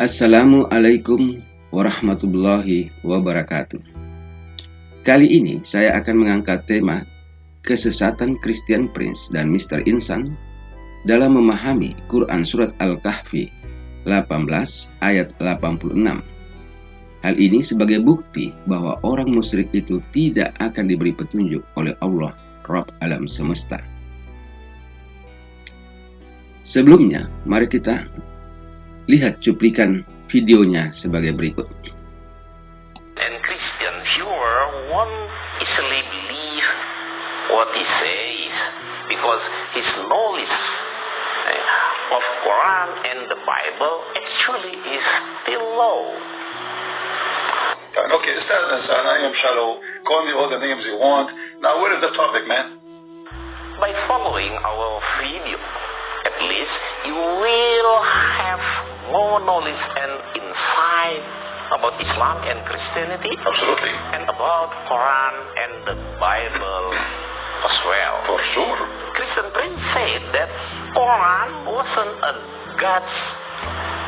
Assalamualaikum warahmatullahi wabarakatuh. Kali ini saya akan mengangkat tema kesesatan Christian Prince dan Mr. Insan dalam memahami Quran Surat Al-Kahfi 18 ayat 86. Hal ini sebagai bukti bahwa orang musyrik itu tidak akan diberi petunjuk oleh Allah Rabb alam semesta. Sebelumnya, mari kita lihat cuplikan videonya sebagai berikut. And Christian viewer won't easily believe what he says because his knowledge of Quran and the Bible actually is still low. Okay, Ustaz Insan, I am shallow. Call me all the names you want. Now, what is the topic, man? By following our video, at least you will have more knowledge and insight about Islam and Christianity. Absolutely. And about Quran and the Bible as well. For sure. Christian Prince said that Quran wasn't a God's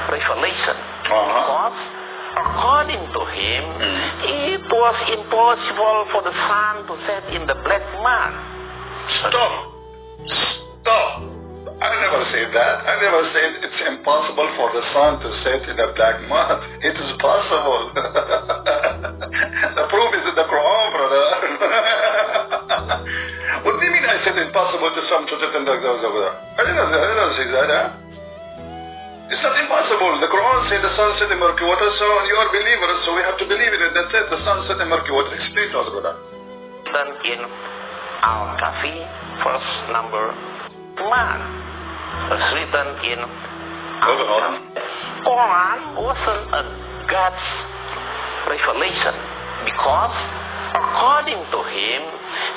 revelation. Because according to him, it was impossible for the sun to set in the black month. Stop. I never said that. I never said it's impossible for the sun to set in a black month. It is possible. The proof is in the Quran, brother. What do you mean I said impossible to sun to set in the I didn't say that, huh? It's not impossible. The Quran says the sun set in murky water, so you are believers, so we have to believe in it. That's it. The sun set in murky water. Explain to us, brother. Then in Al-Kahfi, verse number 1. Was written in Quran wasn't a God's revelation because according to him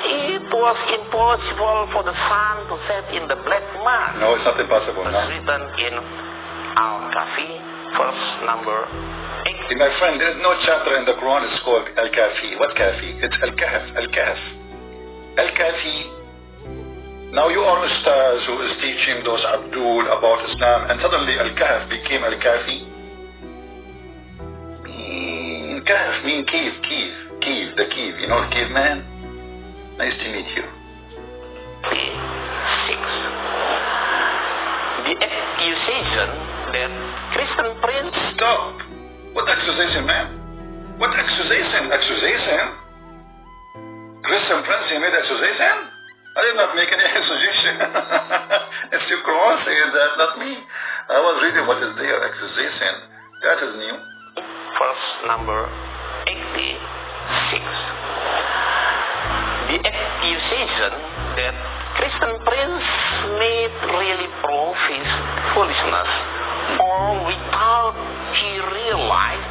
it was impossible for the sun to set in the black month. No, it's not impossible. Was written in Al-Kahfi, verse number 8. My friend, there is no chapter in the Quran is called Al-Kahfi. What Kahfi? It's Al-Kahf. Al-Kahf. Al-Kahfi. Now you are Ustaz who is teaching those Abdul about Islam, and suddenly Al-Kahf became Al-Kahfi. Kahf mean cave, the cave. You know the caveman? Nice to meet you. 6. The accusation that Christian Prince... Stop! What accusation, man? What accusation? Accusation? Christian Prince, he made accusation? I did not make any accusation. It's your Quran saying that, not me. I was reading what is there, accusation. That is new. Verse number 86. The accusation that Christian Prince made really prove his foolishness, or without he realized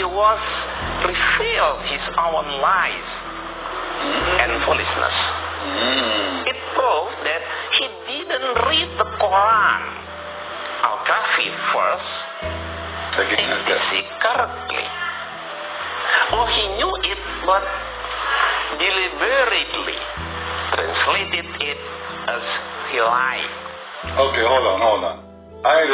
he was revealed his own lies and foolishness. It proves that he didn't read the Quran, Al-Kahfi verse 86 correctly. Or he knew it but deliberately translated it as he lied. Okay, hold on. I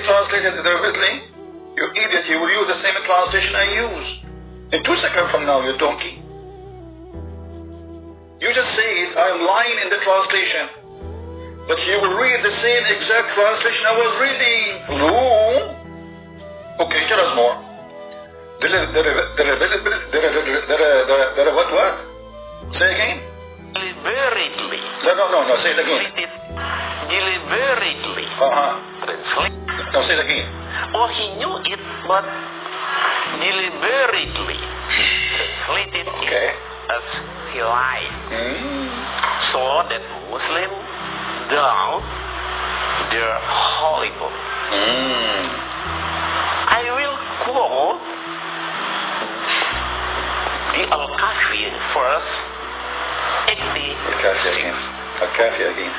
translated it directly. You idiot, you will use the same translation I use. In 2 seconds from now, you donkey. You just say it, I'm lying in the translation. But you will read the same exact translation I was reading. No. Okay, tell us more. What? Say again? Deliberately. No, say it again. Deliberately. Translate. No, say it again. Or he knew it, but deliberately translated it as he lied. So that Muslims doubt their holy book. I will quote the Al-Kahfi verse 86. Al-Kahfi again.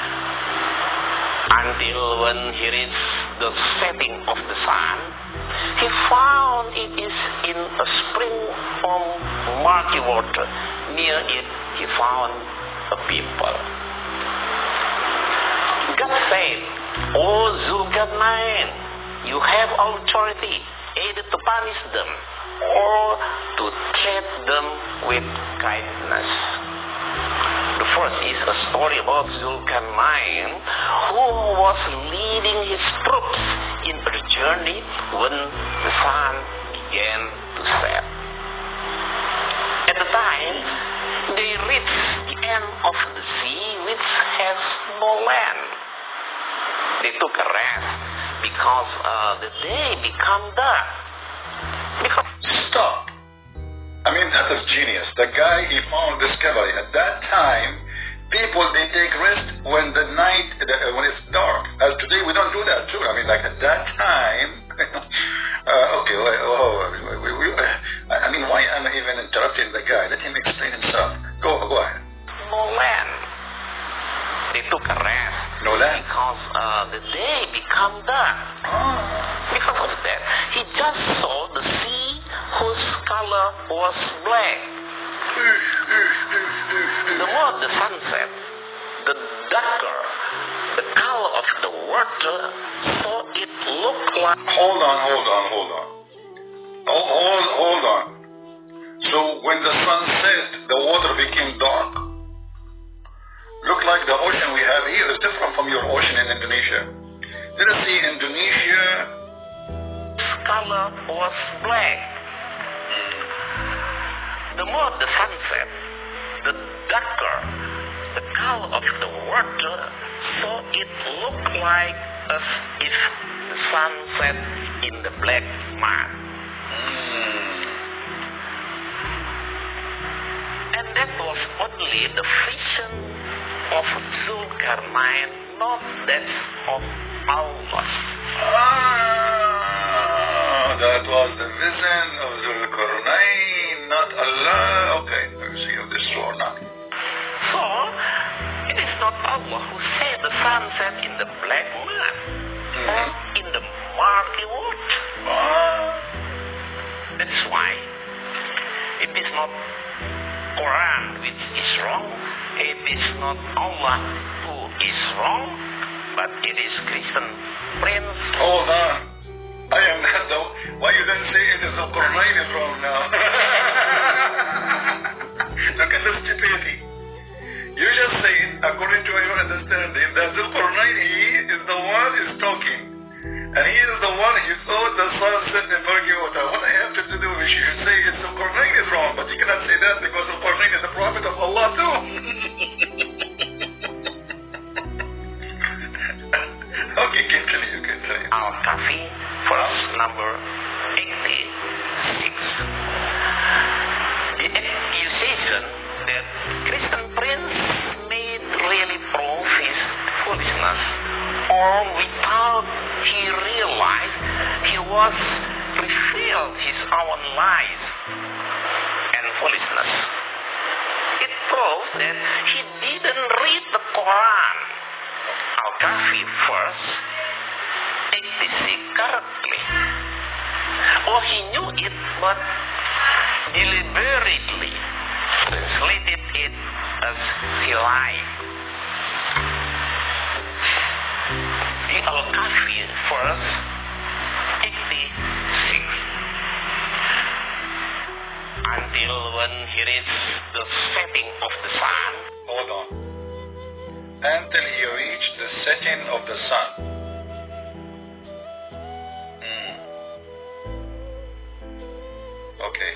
Until when he reached the setting of the sun, he found it is in a spring from murky water near it, he found a people. God said, "O Zulkarnain, you have authority either to punish them or to treat them with kindness." The first is a story about Zulkarnain, who was leading his troops in a journey when the sun began to set. At the time, they reached the end of the sea, which has no land. They took a rest because the day became dark. Stop. I mean, that is genius. The guy, he found discovery. At that time, people, they take rest when the night, when it's dark. As today, we don't do that too. I mean, like at that time, okay, I mean, why am I even interrupting the guy? Let him explain himself. Go ahead. No land. They took a rest. No land? Because the day became dark. Because of that, he just saw the sea whose color was black. The more the sun set, the darker the color of the water, so it looked like... Hold on. So when the sun set, the water became dark. Look like the ocean we have here is different from your ocean in Indonesia. Let us see Indonesia. Color was black. The more the sun set, the darker the color of the water, so it looked like as if the sun set in the black mud. And that was only the vision of Zulkarnain, not that of Allah. That was the vision of Zulkarnain, not Allah. Okay, let's see if this is true or not. So, it is not Allah who said the sun set in the black mud or in the murky water. That's why it is not Quran which is wrong. It is not Allah who is wrong, but it is Christian Prince. Hold on. I am not though. Why you don't say it is the Quran is wrong now? Look at the stupidity. You just say it according to your understanding that the Quran, he is the one who is talking. And he is the one who thought the sun set in murky water. What I have to do is you say it's the Quran is wrong, but you cannot say that because the Quran is the prophet of Allah too. Okay, continue. Al-Kahfi, verse number 86. The accusation that Christian Prince made really proved his foolishness, or without he realized he was revealed his own lies and foolishness. It proves that he didn't read the Quran. Al-Kahfi verse 86 correctly. Or he knew it, but deliberately translated it as he liked. The Al-Kahfi verse 86. Until when he reached the setting of the sun. Hold on. Until he reached the setting of the sun. Okay.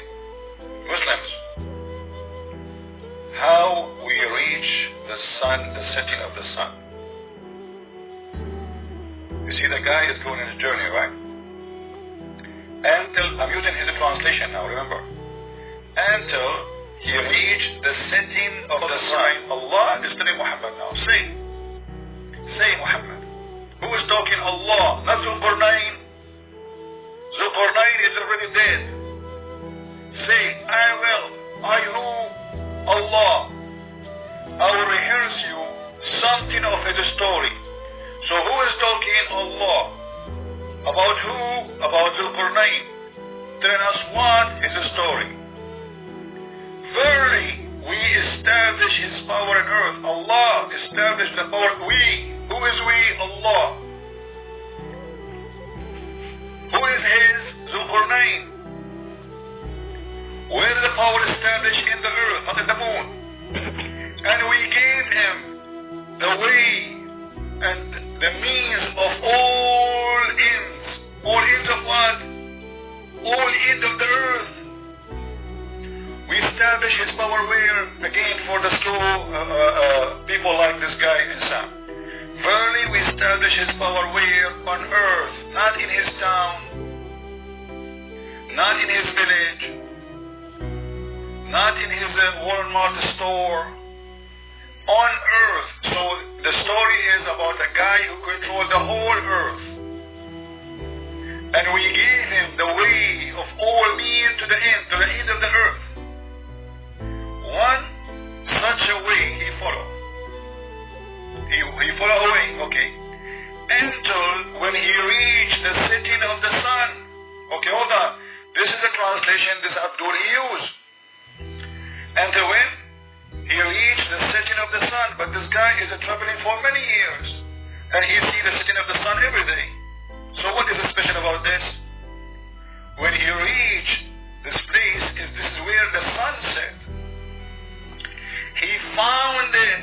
Muslims, how we reach the sun, the setting of the sun? You see, the guy is going on a journey, right? Until, I'm using his translation now, remember? Until he reached the setting of the sun. Allah is telling Muhammad now, say Muhammad. Who is talking? Allah, not Zulkarnain. Zulkarnain is already dead. Say, I know Allah. I will rehearse you something of his story. So who is talking? Allah. About who? About Zulkarnain. Telling us what is the story. Verily, we established His power on earth. Allah established the power. We. Who is we? Allah. Who is His? Zulqarnain. Where is the power established? In the earth, not in the moon. And we gave Him the way and the means of all ends. All ends of what? All ends of the earth. We establish His power where? Again, for the slow people like this guy Insan. Verily, we establish His power where? On earth. Not in His town. Not in His village. Not in His Walmart store. On earth. So the story is about a guy who controlled the whole earth. And we gave Him the way of all means to the end of the earth. One such a way He followed. He followed away, okay. Until when He reached the setting of the sun. Okay, hold on. This is the translation this Abdul used. Until when? He reached the setting of the sun. But this guy is traveling for many years. And he sees the setting of the sun every day. So what is special about this? When he reached this place, this is where the sun set. He found it.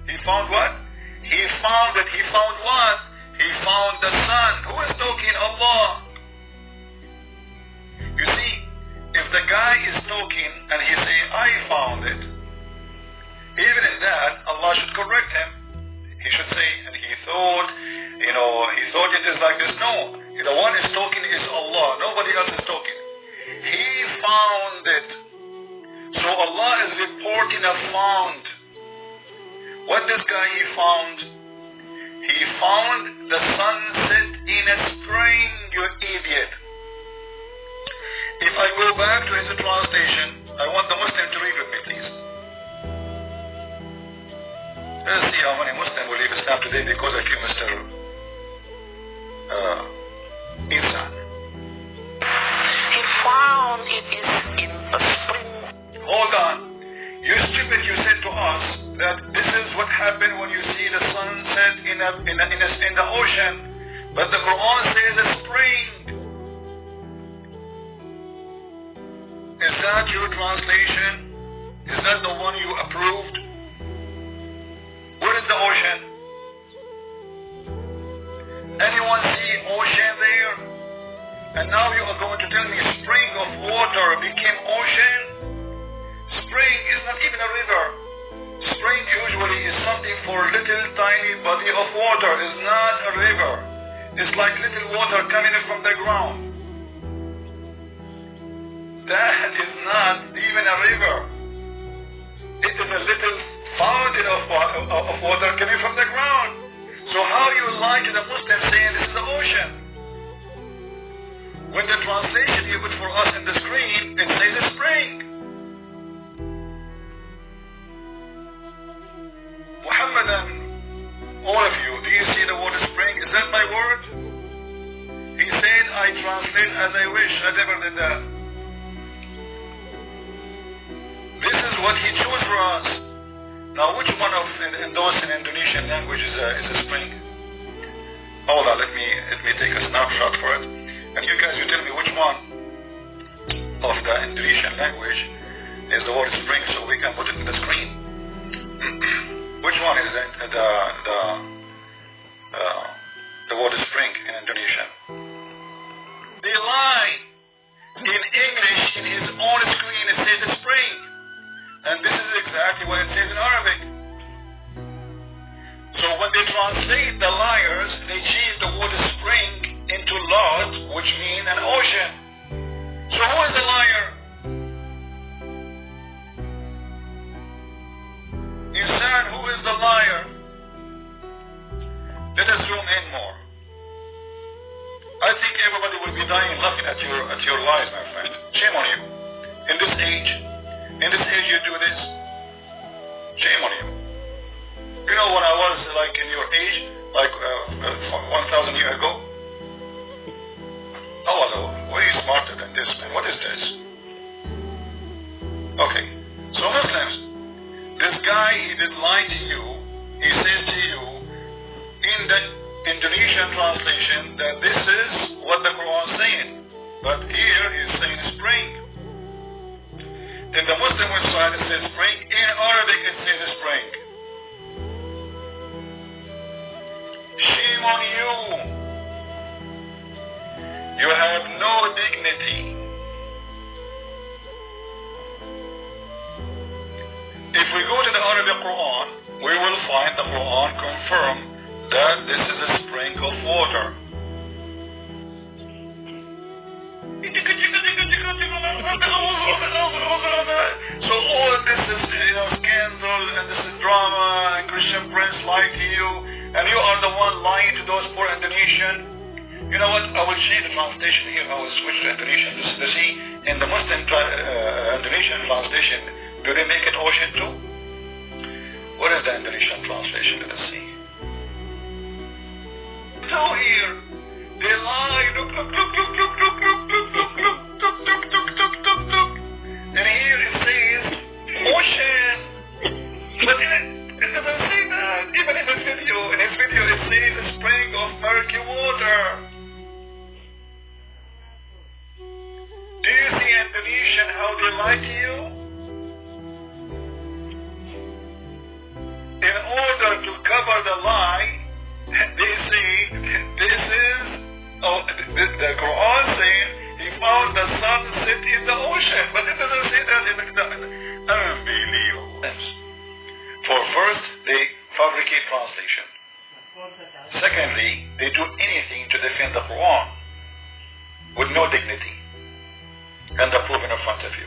He found what? He found it. He found what? He found the sun. Who is talking? Allah. You see, if the guy is talking and he say, I found it, even in that, Allah should correct him. He should say, and he thought it is like this. No, the one is talking is Allah. Nobody else is talking. He found it. So Allah is reporting a found. What this guy he found? He found the sunset in a spring, you idiot. If I go back to his translation, I want the Muslim to read with me, please. Let's see how many Muslims will leave Islam today because I feel Mr. Insan. He found it is in the spring. Hold on. You stupid, you said to us that this is what happened when you see the sunset in the ocean. But the Quran says a spring. Is that your translation? Is that the one you approved? Where is the ocean? Anyone see ocean there? And now you are going to tell me spring of water became ocean? Spring is not even a river. Spring usually is something for little tiny body of water. It's not a river. It's like little water coming from the ground. That is not even a river. It is a little fountain of water coming from the ground. So how you lie to the Muslims saying this is the ocean? When the translation you put for us in the screen, it says a spring. Muhammadan, all of you, do you see the word spring? Is that my word? He said, I translate as I wish. I never did that. This is what he chose for us. Now, which one of those in Indonesian language is a spring? Hold on, let me take a snapshot for it. And you guys, you tell me which one of the Indonesian language is the word spring, so we can put it in the screen. Which one is the word spring in Indonesian? They lie. In English, in his own screen, it says spring. And this is exactly what it says in Arabic. So when they translate the liars, they change the word spring into Lord, which means an ocean. So who is the liar? Insan, who is the liar? Let us zoom in more. I think everybody will be dying laughing at your lies, my friend. Shame on you. In this age you do this. Shame on you. You know when I was like in your age, like 1,000 years ago, I was way smarter than this, man. What is this? Okay. So Muslims, this did lie to you, he says to you in the Indonesian translation that this is what the Quran is saying, but here he's saying spring. In the Muslim website it says spring, in Arabic it says spring. Shame on you. You have no dignity. If we go to the Arabic Quran, we will find the Quran confirm that this is a spring of water. So all this is, scandal and this is drama and Christian Prince lied to you and you are the one lying to those poor Indonesian. You know what? I will change the translation here. I will switch to Indonesian. To see in the Muslim Indonesian translation, do they make it ocean too? What is the Indonesian translation? Let us see. So here, they lie. Look. And here it says ocean. But it doesn't say that. Even in his video it says a spring of murky water. Do you see Indonesian how they lie to you? In order to cover the lie, they say this is the Quran saying he found the sun set in the ocean, but it doesn't say that in the unbelievable. For first, they fabricate translation. Secondly, they do anything to defend the Quran with no dignity. And the proof in front of you.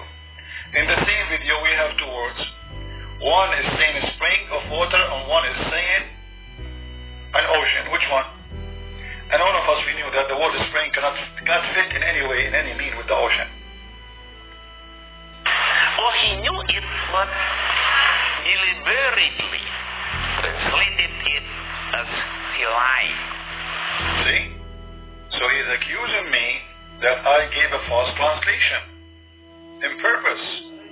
In the same video, we have two words. One is saying a spring of water, and one is saying an ocean. Which one? And all of us, we knew that the word spring cannot fit in any way, in any mean with the ocean. Oh, he knew it, but deliberately translated it as he lied. See? So he's accusing me that I gave a false translation in purpose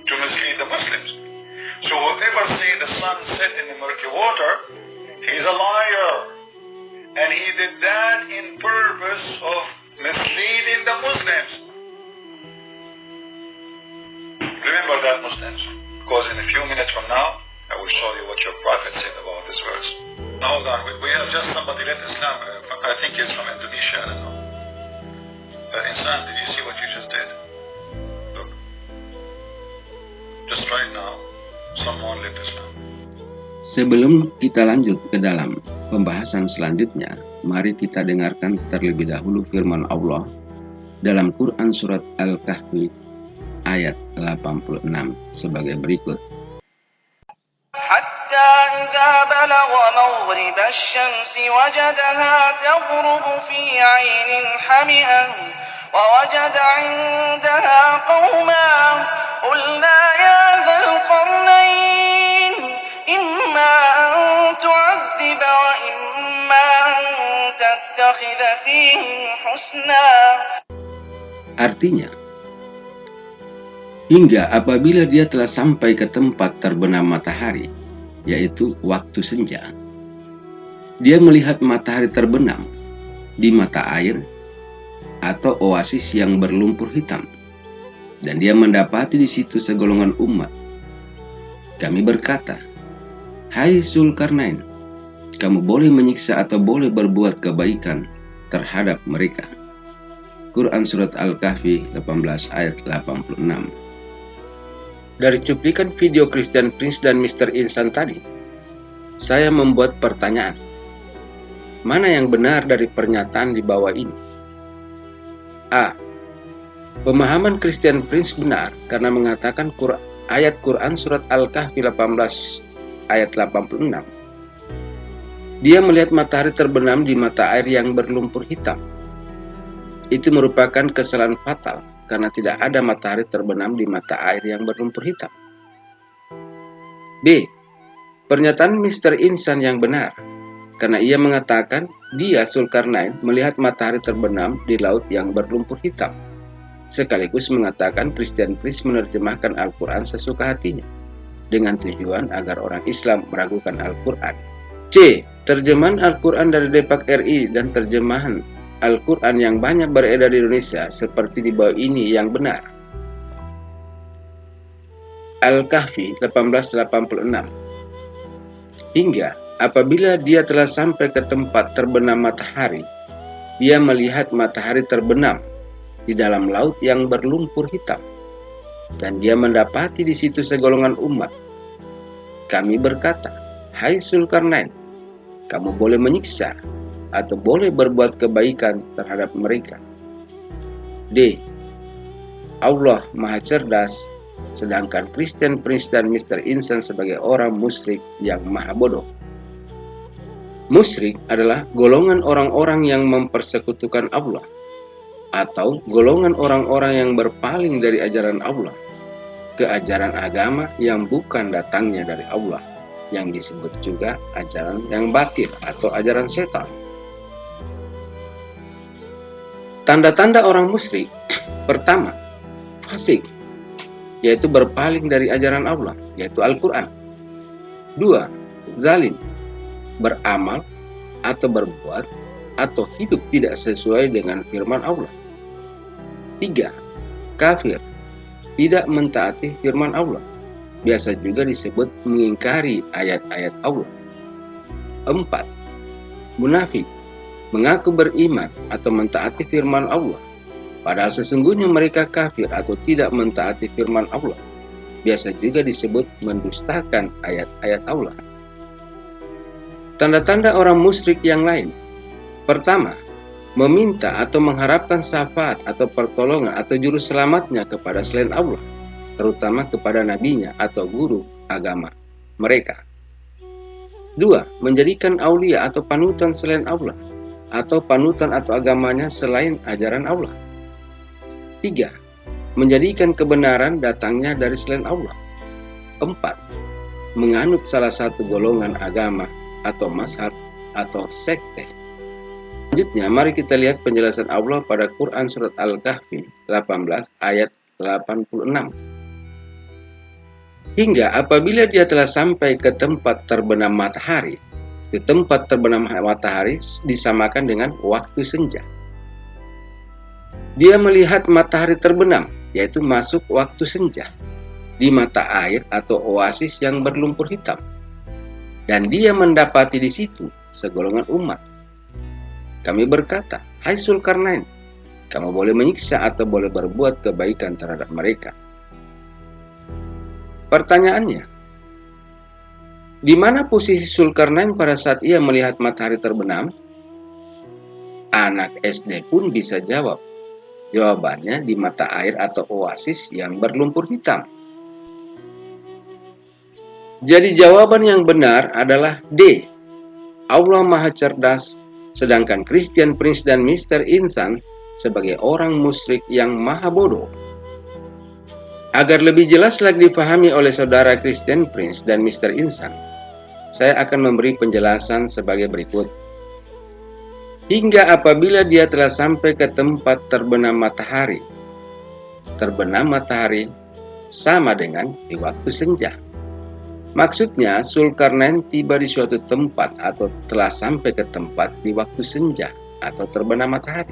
to mislead the Muslims. So whoever say the sun set in the murky water, he's a liar. And he did that in purpose of misleading the Muslims. Remember that, Muslims, because in a few minutes from now, I will show you what your prophet said about this verse. Now, hold on, we have just somebody left Islam. I think he's from Indonesia, I don't know. Insan, did you see what you just did? Look. Just right now, someone left Islam. Sebelum kita lanjut ke dalam pembahasan selanjutnya, mari kita dengarkan terlebih dahulu firman Allah dalam Quran Surat Al-Kahfi ayat 86 sebagai berikut. حتى إذا بلغ مغرب الشمس وجدها تغرب في عين حمئة ووجد عندها قوما قلنا يا ذا القرنين إما أن تعذب وإما أن تتخذ فيهم حسنا. Artinya, hingga apabila dia telah sampai ke tempat terbenam matahari, yaitu waktu senja, dia melihat matahari terbenam di mata air atau oasis yang berlumpur hitam, dan dia mendapati di situ segolongan umat. Kami berkata, "Hai Zulkarnain, kamu boleh menyiksa atau boleh berbuat kebaikan terhadap mereka." Quran Surat Al-Kahfi 18 ayat 86. Dari cuplikan video Christian Prince dan Mr. Insan tadi, saya membuat pertanyaan. Mana yang benar dari pernyataan di bawah ini? A. Pemahaman Christian Prince benar karena mengatakan ayat Quran Surat Al-Kahfi 18 ayat 86. Dia melihat matahari terbenam di mata air yang berlumpur hitam. Itu merupakan kesalahan fatal karena tidak ada matahari terbenam di mata air yang berlumpur hitam. B. Pernyataan Mr. Insan yang benar karena ia mengatakan dia Zulkarnain melihat matahari terbenam di laut yang berlumpur hitam, sekaligus mengatakan Christian Prince menerjemahkan Al-Quran sesuka hatinya. dengan tujuan agar orang Islam meragukan Al-Quran. C. Terjemahan Al-Quran dari Depak RI dan terjemahan Al-Quran yang banyak beredar di Indonesia seperti di bawah ini yang benar. Al-Kahfi 1886. Hingga apabila dia telah sampai ke tempat terbenam matahari, dia melihat matahari terbenam di dalam laut yang berlumpur hitam, dan dia mendapati di situ segolongan umat. Kami berkata, "Hai Zulkarnain, kamu boleh menyiksa atau boleh berbuat kebaikan terhadap mereka." D. Allah Maha Cerdas, sedangkan Christian Prince dan Mr. Insan sebagai orang musyrik yang maha bodoh. Musyrik adalah golongan orang-orang yang mempersekutukan Allah, atau golongan orang-orang yang berpaling dari ajaran Allah ke ajaran agama yang bukan datangnya dari Allah, yang disebut juga ajaran yang batil atau ajaran setan. Tanda-tanda orang musyrik: pertama, fasik, yaitu berpaling dari ajaran Allah, yaitu Al-Quran. 2. Zalim, beramal atau berbuat atau hidup tidak sesuai dengan firman Allah. 3. Kafir, tidak mentaati firman Allah, biasa juga disebut mengingkari ayat-ayat Allah. 4. Munafik, mengaku beriman atau mentaati firman Allah, padahal sesungguhnya mereka kafir atau tidak mentaati firman Allah, biasa juga disebut mendustakan ayat-ayat Allah. Tanda-tanda orang musyrik yang lain: pertama, meminta atau mengharapkan syafaat atau pertolongan atau juru selamatnya kepada selain Allah, terutama kepada nabinya atau guru agama mereka. 2. Menjadikan aulia atau panutan selain Allah, atau panutan atau agamanya selain ajaran Allah. 3. Menjadikan kebenaran datangnya dari selain Allah. 4. Menganut salah satu golongan agama atau mazhab atau sekte. Selanjutnya, mari kita lihat penjelasan Allah pada Quran Surat Al-Kahfi 18 ayat 86. Hingga apabila dia telah sampai ke tempat terbenam matahari, di tempat terbenam matahari disamakan dengan waktu senja. Dia melihat matahari terbenam, yaitu masuk waktu senja, di mata air atau oasis yang berlumpur hitam. Dan dia mendapati di situ segolongan umat. Kami berkata, "Hai Zulkarnain, kamu boleh menyiksa atau boleh berbuat kebaikan terhadap mereka." Pertanyaannya, di mana posisi Zulkarnain pada saat ia melihat matahari terbenam? Anak SD pun bisa jawab. Jawabannya di mata air atau oasis yang berlumpur hitam. Jadi jawaban yang benar adalah D. Allah Maha Cerdas, sedangkan Christian Prince dan Mr. Insan sebagai orang musyrik yang maha bodoh. Agar lebih jelas lagi dipahami oleh saudara Christian Prince dan Mr. Insan, saya akan memberi penjelasan sebagai berikut. Hingga apabila dia telah sampai ke tempat terbenam matahari. Terbenam matahari sama dengan di waktu senja. Maksudnya, Zulkarnain tiba di suatu tempat atau telah sampai ke tempat di waktu senja atau terbenam matahari.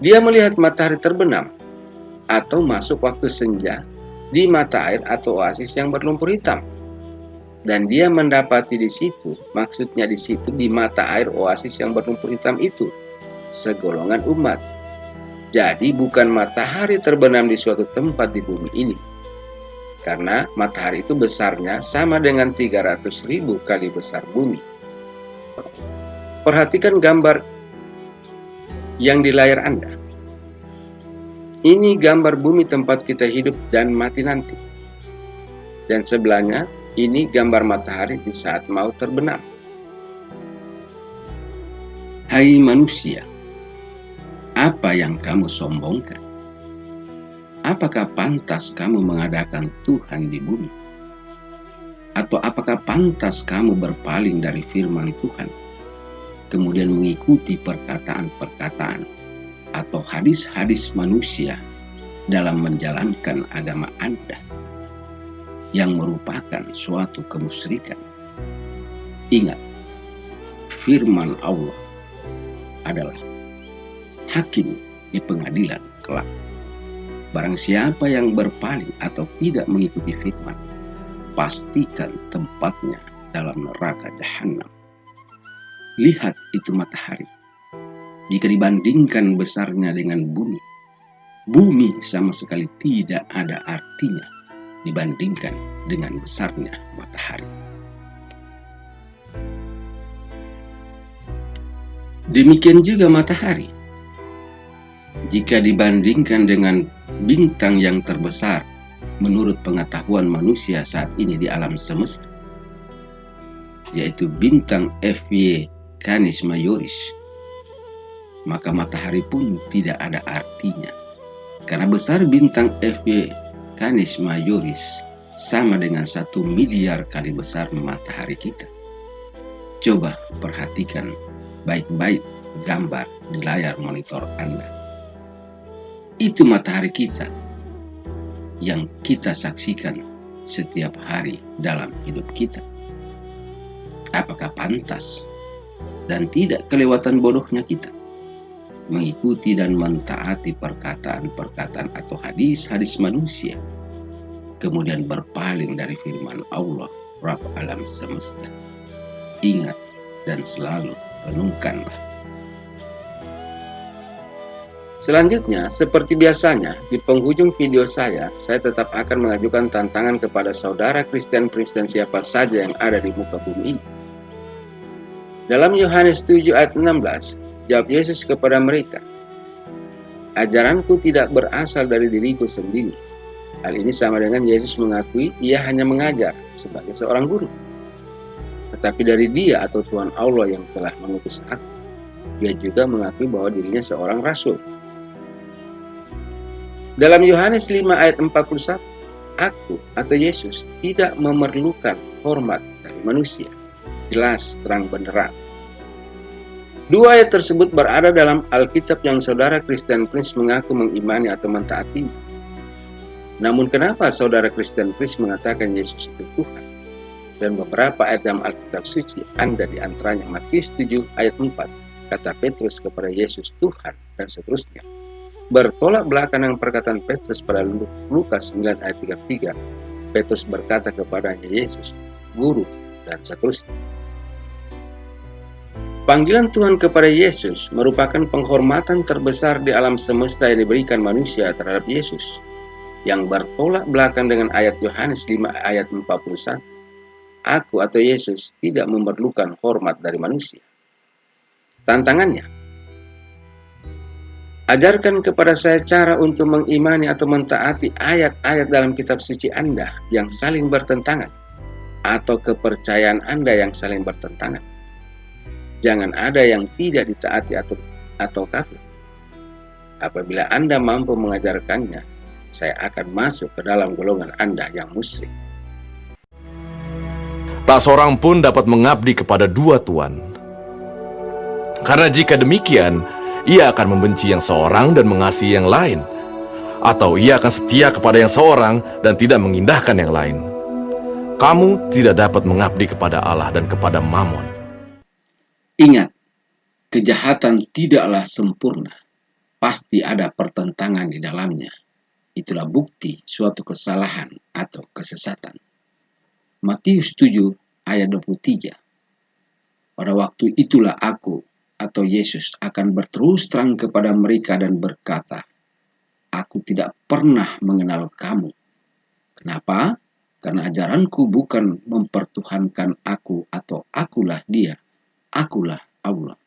Dia melihat matahari terbenam atau masuk waktu senja di mata air atau oasis yang berlumpur hitam. Dan dia mendapati di situ, maksudnya di situ di mata air oasis yang berlumpur hitam itu, segolongan umat. Jadi bukan matahari terbenam di suatu tempat di bumi ini. Karena matahari itu besarnya sama dengan 300.000 kali besar bumi. Perhatikan gambar yang di layar Anda. Ini gambar bumi tempat kita hidup dan mati nanti. Dan sebelahnya, ini gambar matahari di saat mau terbenam. Hai manusia, apa yang kamu sombongkan? Apakah pantas kamu mengadakan Tuhan di bumi? Atau apakah pantas kamu berpaling dari firman Tuhan, kemudian mengikuti perkataan-perkataan atau hadis-hadis manusia dalam menjalankan agama Anda? yang merupakan suatu kemusyrikan. Ingat, firman Allah adalah hakim di pengadilan kelak. Barang siapa yang berpaling atau tidak mengikuti firman, pastikan tempatnya dalam neraka jahanam. Lihat itu matahari. Jika dibandingkan besarnya dengan bumi, bumi sama sekali tidak ada artinya dibandingkan dengan besarnya matahari. Demikian juga matahari. Jika dibandingkan dengan bintang yang terbesar menurut pengetahuan manusia saat ini di alam semesta, yaitu bintang FY Canis Majoris, maka matahari pun tidak ada artinya. Karena besar bintang FY Canis Majoris sama dengan 1 miliar kali besar matahari kita. Coba perhatikan baik-baik gambar di layar monitor Anda. Itu matahari kita yang kita saksikan setiap hari dalam hidup kita. Apakah pantas dan tidak kelewatan bodohnya kita mengikuti dan mentaati perkataan-perkataan atau hadis-hadis manusia, kemudian berpaling dari firman Allah, Rabb alam semesta? Ingat dan selalu renungkanlah. Selanjutnya, seperti biasanya, di penghujung video saya tetap akan mengajukan tantangan kepada saudara Christian Prince dan siapa saja yang ada di muka bumi ini. Dalam Yohanes 7 ayat 16, jawab Yesus kepada mereka, "Ajaranku tidak berasal dari diriku sendiri." Hal ini sama dengan Yesus mengakui ia hanya mengajar sebagai seorang guru, tetapi dari Dia atau Tuhan Allah yang telah mengutus aku. Dia juga mengakui bahwa dirinya seorang rasul. Dalam Yohanes 5 ayat 41, aku atau Yesus tidak memerlukan hormat dari manusia. Jelas, terang benderang. Dua ayat tersebut berada dalam Alkitab yang saudara Christian Prince mengaku mengimani atau mentaatinya. Namun kenapa saudara Christian Prince mengatakan Yesus itu Tuhan? Dan beberapa ayat dalam Alkitab suci Anda di antaranya Matius 7 ayat 4, kata Petrus kepada Yesus Tuhan, dan seterusnya. Bertolak belakang dengan perkataan Petrus pada Lukas 9 ayat 33, Petrus berkata kepadanya Yesus, Guru, dan seterusnya. Panggilan Tuhan kepada Yesus merupakan penghormatan terbesar di alam semesta yang diberikan manusia terhadap Yesus, yang bertolak belakang dengan ayat Yohanes 5 ayat 41. Aku atau Yesus tidak memerlukan hormat dari manusia. Tantangannya, ajarkan kepada saya cara untuk mengimani atau mentaati ayat-ayat dalam kitab suci Anda yang saling bertentangan, atau kepercayaan Anda yang saling bertentangan. Jangan ada yang tidak ditaati atau kafir. Apabila Anda mampu mengajarkannya, saya akan masuk ke dalam golongan Anda yang musyrik. Tak seorang pun dapat mengabdi kepada dua tuan. Karena jika demikian, ia akan membenci yang seorang dan mengasihi yang lain. Atau ia akan setia kepada yang seorang dan tidak mengindahkan yang lain. Kamu tidak dapat mengabdi kepada Allah dan kepada Mammon. Ingat, kejahatan tidaklah sempurna. Pasti ada pertentangan di dalamnya. Itulah bukti suatu kesalahan atau kesesatan. Matius 7 ayat 23. Pada waktu itulah aku atau Yesus akan berterus terang kepada mereka dan berkata, Aku tidak pernah mengenal kamu. Kenapa? Karena ajaranku bukan mempertuhankan aku atau akulah Dia, akulah Allah.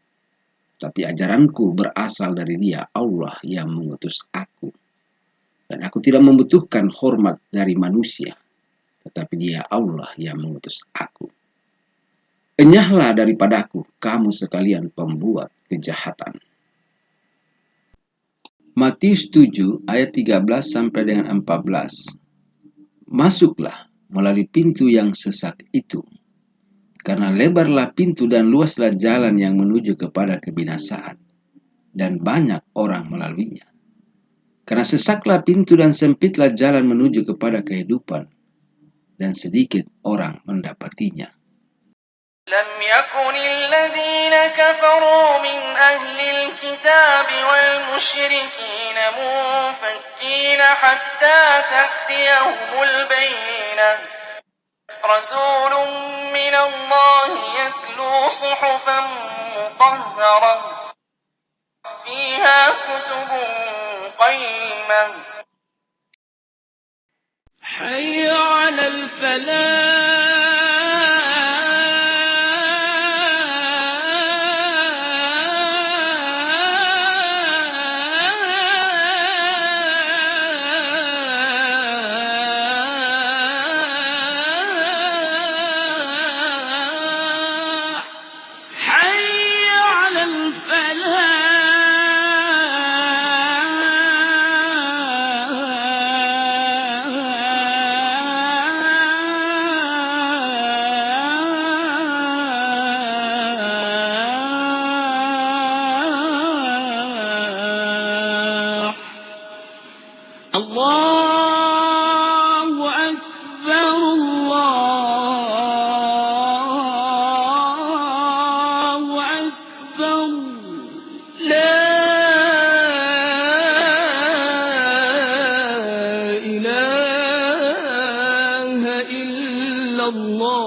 Tapi ajaranku berasal dari Dia, Allah yang mengutus aku. Dan aku tidak membutuhkan hormat dari manusia, tetapi Dia Allah yang mengutus aku. Enyahlah daripadaku, kamu sekalian pembuat kejahatan. Matius 7 ayat 13 sampai dengan 14. Masuklah melalui pintu yang sesak itu, karena lebarlah pintu dan luaslah jalan yang menuju kepada kebinasaan, dan banyak orang melaluinya. Karena sesaklah pintu dan sempitlah jalan menuju kepada kehidupan, dan sedikit orang mendapatinya. لم يكن الذين كفروا من أهل الكتاب والمشركين منفكين حتى تأتيهم البينة رسول من الله يتلو صحفا مطهرة فيها كتب قيمة حي على الله أكبر الله أكبر لا إله إلا الله